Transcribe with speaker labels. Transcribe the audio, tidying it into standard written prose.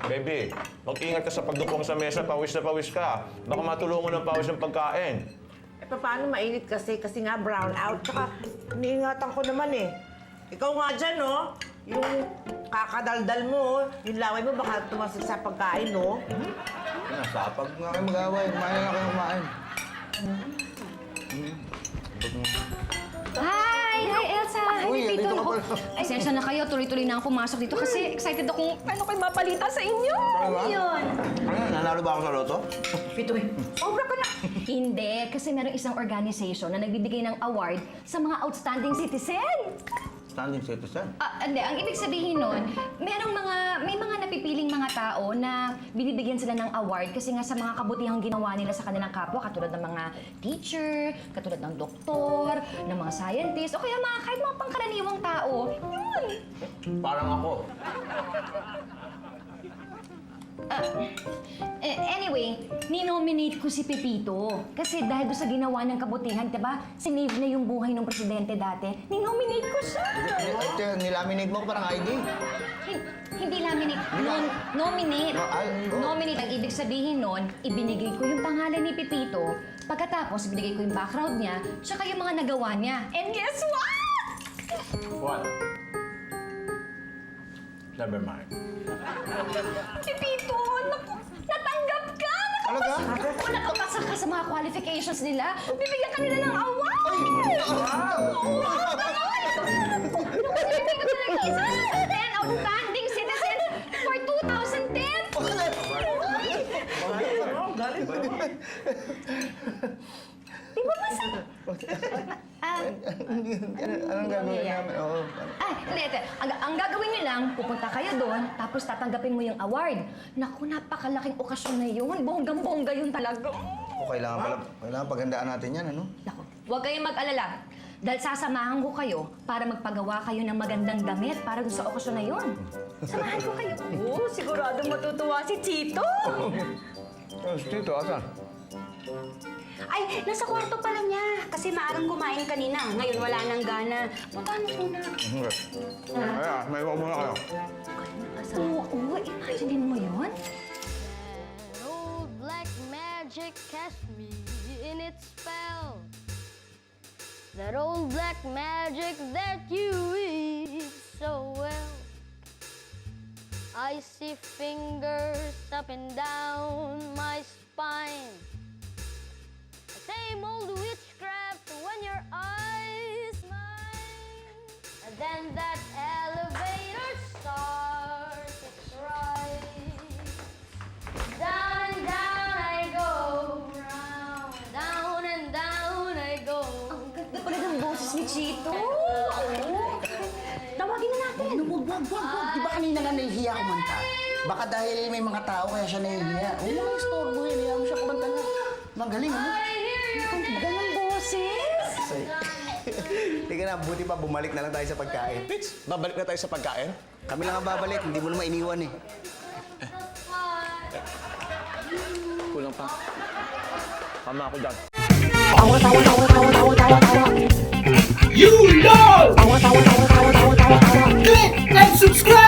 Speaker 1: Baby, mag-ingat ka sa pagdupong sa mesa, pawis na pawis ka. Baka matulungan ng pawis ng pagkain.
Speaker 2: Eh, paano mainit kasi? Kasi nga brown out. Tsaka, iniingatan ko naman eh. Ikaw nga dyan, no? Yung kakadaldal mo, yung laway mo, baka tumasik sa pagkain, no?
Speaker 3: Nasapag nga kayo mag-away. Kumain na kayo kumain.
Speaker 4: Hi! Hi, Elsa! Hi,
Speaker 3: Uy,
Speaker 4: Tito!
Speaker 3: dito ka
Speaker 4: Naku,
Speaker 3: pala.
Speaker 4: ay, sensya na kayo. Tuloy-tuloy na ako pumasok dito kasi excited akong ano kayo mapalita sa inyo.
Speaker 3: Ano ba?
Speaker 4: Yun.
Speaker 3: Ano, nanalo ba ako sa loto?
Speaker 4: Pitoy, obra ka na! Hindi, kasi merong isang organization na nagbibigay ng award sa mga outstanding citizen.
Speaker 3: Standing citizen.
Speaker 4: Hindi. Ang ibig sabihin nun, may mga napipiling mga tao na binibigyan sila ng award kasi nga sa mga kabutihang ginawa nila sa kanilang kapwa, katulad ng mga teacher, katulad ng doktor, ng mga scientist, o kaya kahit mga pangkaraniwang tao. Yun!
Speaker 1: Parang ako.
Speaker 4: Anyway, ninominate ko si Pepito. Kasi dahil doon sa ginawa ng kabutihan, diba? Sinave na yung buhay ng presidente dati. Ninominate ko siya.
Speaker 3: Nilaminate mo ko parang ID.
Speaker 4: Hindi laminate. Nominate. Nominate. Ang ibig sabihin nun, ibinigay ko yung pangalan ni Pepito. Pagkatapos, ibinigay ko yung background niya, tsaka yung mga nagawa niya. And guess what?
Speaker 1: What? Never mind.
Speaker 4: Pepito, naku, natanggap ka!
Speaker 3: Talaga?
Speaker 4: Nakapasa ka sa mga qualifications nila. Bibigyan ka nila ng award! Bibigyan ka nila ng isa outstanding citizen for 2010. Di ba masarap?
Speaker 3: Anong gagawin namin? Oo.
Speaker 4: Hindi. Ang gagawin niyo lang, pupunta kayo doon, tapos tatanggapin mo yung award. Naku, napakalaking okasyon na yun. Bonggang-bongga yun talaga.
Speaker 3: O, kailangan paghandaan natin yan, ano?
Speaker 4: Naku, huwag kayong mag-alala. Dahil sasamahan ko kayo para magpagawa kayo ng magandang damit para doon sa okasyon na yun. Samahan ko kayo. Oo, sigurado matutuwa si Chito.
Speaker 3: Tito, asan?
Speaker 5: Ay, nasa kwarto pala niya. Kasi maarang kumain kanina. Ngayon wala nang gana. Puntahan mo muna.
Speaker 3: Kaya, may iwan muna kayo.
Speaker 4: Oo, imagine mo yun?
Speaker 6: That old black magic cast me in its spell. That old black magic that you read so well. I see fingers up and down my spine. The same old witchcraft when your eyes mine. And then that elevator starts its rise. Down and down I go, round, down and down I go.
Speaker 4: Ang ganda pala ng boses ni Chito. Oo. Tawagin na natin.
Speaker 7: Wag. Di ba kanina nga nahihiya kumanta? Baka dahil may mga tao kaya siya nahihiya. Oo, istorbo yun. Hiya mo siya kumanta na. Magaling, ano?
Speaker 4: Ang ganda ng boses.
Speaker 3: Tika na, buti pa bumalik na lang tayo sa pagkain.
Speaker 1: Pitch, babalik na tayo sa pagkain?
Speaker 3: Kami lang ang babalik, hindi mo naman iniwan eh.
Speaker 1: Kulang pa. Tama ako dyan.
Speaker 8: You know! Click and subscribe!